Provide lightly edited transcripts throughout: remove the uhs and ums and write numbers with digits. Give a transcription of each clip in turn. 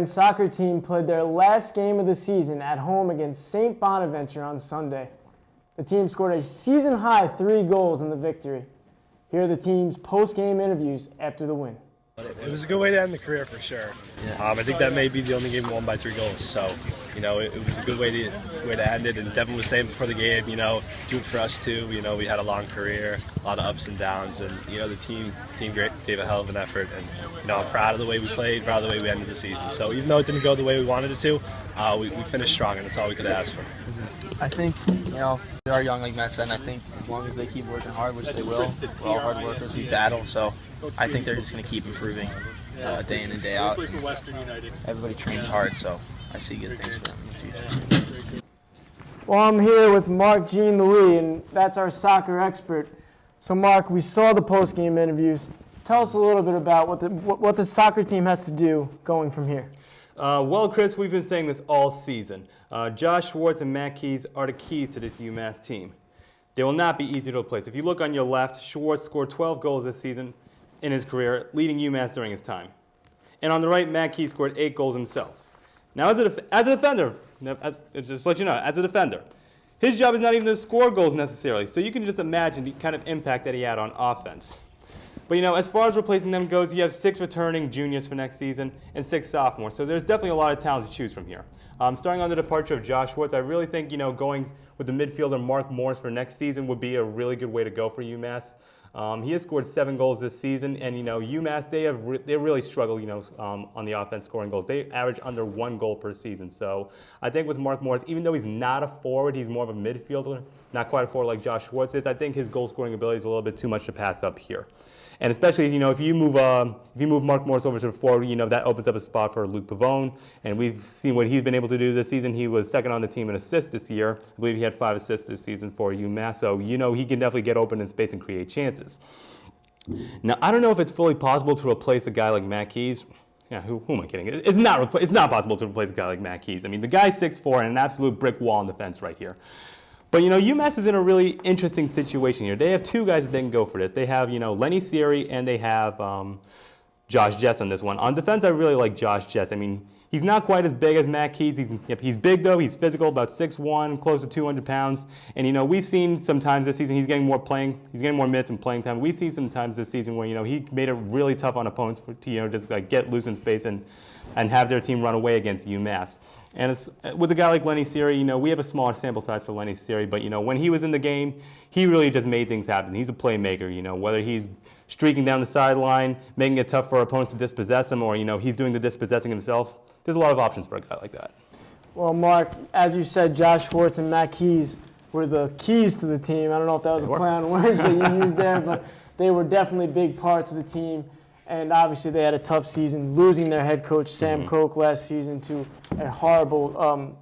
men's soccer team played their last game of the season at home against St. Bonaventure on Sunday. The team scored a season-high 3 goals in the victory. Here are the team's post-game interviews after the win. It was a good way to end the career for sure. I think that may be the only game won by 3 goals. So, it was a good way to end it. And Devin was saying before the game, do it for us too. We had a long career, a lot of ups and downs, and the team gave a hell of an effort. And I'm proud of the way we played, proud of the way we ended the season. So even though it didn't go the way we wanted it to, we finished strong, and that's all we could ask for. I think they are young, like Matt said, and I think as long as they keep working hard, which they will, we're all hard workers, we battle. So I think they're just going to keep improving day in and day out. And everybody trains hard, so I see good things for them in the future. Well, I'm here with Marc Jean-Louis, and that's our soccer expert. So, Marc, we saw the post-game interviews. Tell us a little bit about what the soccer team has to do going from here. Well, Chris, we've been saying this all season. Josh Schwartz and Matt Keys are the keys to this UMass team. They will not be easy to replace. If you look on your left, Schwartz scored 12 goals this season in his career, leading UMass during his time. And on the right, Matt Keys scored 8 goals himself. Now, as a defender, just to let you know, as a defender, his job is not even to score goals necessarily, so you can just imagine the kind of impact that he had on offense. But as far as replacing them goes, you have 6 returning juniors for next season and 6 sophomores. So there's definitely a lot of talent to choose from here. Starting on the departure of Josh Schwartz, I really think going with the midfielder Mark Morris for next season would be a really good way to go for UMass. He has scored 7 goals this season, and UMass they really struggle on the offense scoring goals. They average under 1 goal per season. So I think with Mark Morris, even though he's not a forward, he's more of a midfielder, not quite a forward like Josh Schwartz is. I think his goal scoring ability is a little bit too much to pass up here. And especially if you move Mark Morris over to the forward, that opens up a spot for Luke Pavone. And we've seen what he's been able to do this season. He was second on the team in assists this year. I believe he had 5 assists this season for UMass. So he can definitely get open in space and create chances. Now I don't know if it's fully possible to replace a guy like Matt Keys. Yeah, who am I kidding? It's not possible to replace a guy like Matt Keys. I mean, the guy's 6'4" and an absolute brick wall on the fence right here. But UMass is in a really interesting situation here. They have 2 guys that they can go for this. They have Lenny Siri and they have Josh Jess on this one. On defense, I really like Josh Jess. I mean, he's not quite as big as Matt Keys. He's big though. He's physical, about 6'1", close to 200 pounds. And we've seen sometimes this season he's getting more minutes and playing time. We've seen sometimes this season where he made it really tough on opponents to just get loose in space and have their team run away against UMass. And with a guy like Lenny Siri, we have a smaller sample size for Lenny Siri, but when he was in the game, he really just made things happen. He's a playmaker, whether he's streaking down the sideline, making it tough for opponents to dispossess him, or he's doing the dispossessing himself. There's a lot of options for a guy like that. Well, Marc, as you said, Josh Schwartz and Matt Keys were the keys to the team. I don't know if that was a play on words that you used there, but they were definitely big parts of the team. And obviously they had a tough season, losing their head coach, Sam Koch, last season to a horrible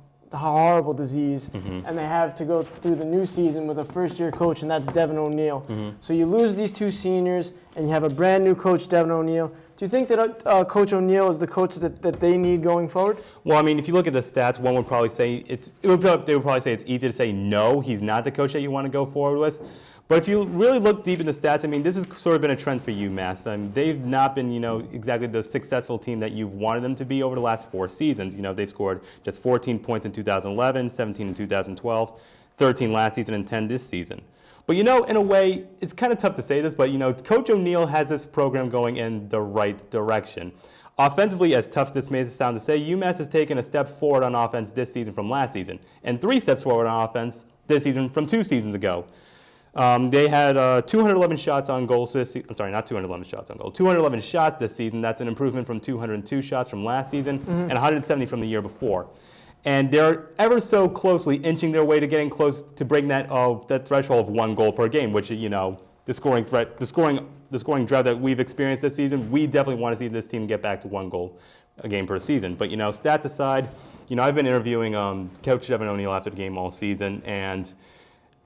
disease. And they have to go through the new season with a first-year coach, and that's Devin O'Neill. So you lose these 2 seniors, and you have a brand-new coach, Devin O'Neill. Do you think that Coach O'Neill is the coach that they need going forward? Well, I mean, if you look at the stats, one would probably say they would probably say it's easy to say no, he's not the coach that you want to go forward with. But if you really look deep in the stats, I mean, this has sort of been a trend for UMass. They've not been, exactly the successful team that you've wanted them to be over the last 4 seasons. They scored just 14 points in 2011, 17 in 2012, 13 last season, and 10 this season. But, in a way, it's kind of tough to say this, but, Coach O'Neill has this program going in the right direction. Offensively, as tough as this may sound to say, UMass has taken a step forward on offense this season from last season, and 3 steps forward on offense this season from 2 seasons ago. They had 211 shots on goal this season. I'm sorry, not 211 shots on goal. 211 shots this season. That's an improvement from 202 shots from last season and 170 from the year before. And they're ever so closely inching their way to getting close to breaking that threshold of 1 goal per game, which the scoring drought that we've experienced this season. We definitely want to see this team get back to 1 goal a game per season. But stats aside, I've been interviewing Coach Devin O'Neill after the game all season, and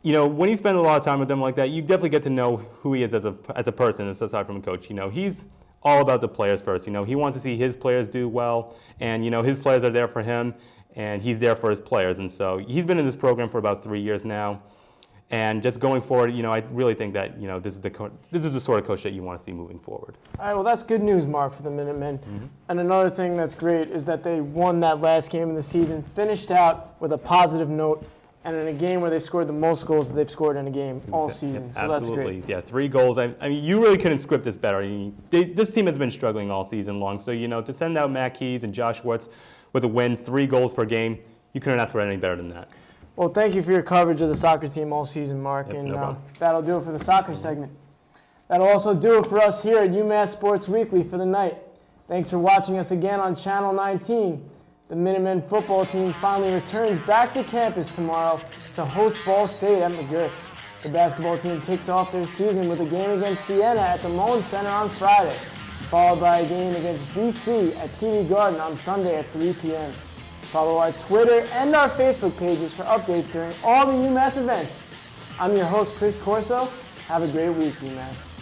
when you spend a lot of time with them like that, you definitely get to know who he is as a person, aside from a coach. He's all about the players first. He wants to see his players do well, and his players are there for him, and he's there for his players. And so he's been in this program for about 3 years now. And just going forward, I really think that this is the sort of coach that you want to see moving forward. All right, well, that's good news, Mark, for the Minutemen. And another thing that's great is that they won that last game of the season, finished out with a positive note, and in a game where they scored the most goals that they've scored in a game all season. So that's great. Yeah, 3 goals. I mean, you really couldn't script this better. This team has been struggling all season long. So, to send out Matt Keys and Josh Schwartz with a win, 3 goals per game, you couldn't ask for anything better than that. Well, thank you for your coverage of the soccer team all season, Mark. Yep, and no problem. that'll do it for the soccer segment. That'll also do it for us here at UMass Sports Weekly for the night. Thanks for watching us again on Channel 19. The Minutemen football team finally returns back to campus tomorrow to host Ball State at McGirt. The basketball team kicks off their season with a game against Siena at the Mullen Center on Friday, followed by a game against BC at TD Garden on Sunday at 3 p.m. Follow our Twitter and our Facebook pages for updates during all the UMass events. I'm your host, Chris Corso. Have a great week, UMass.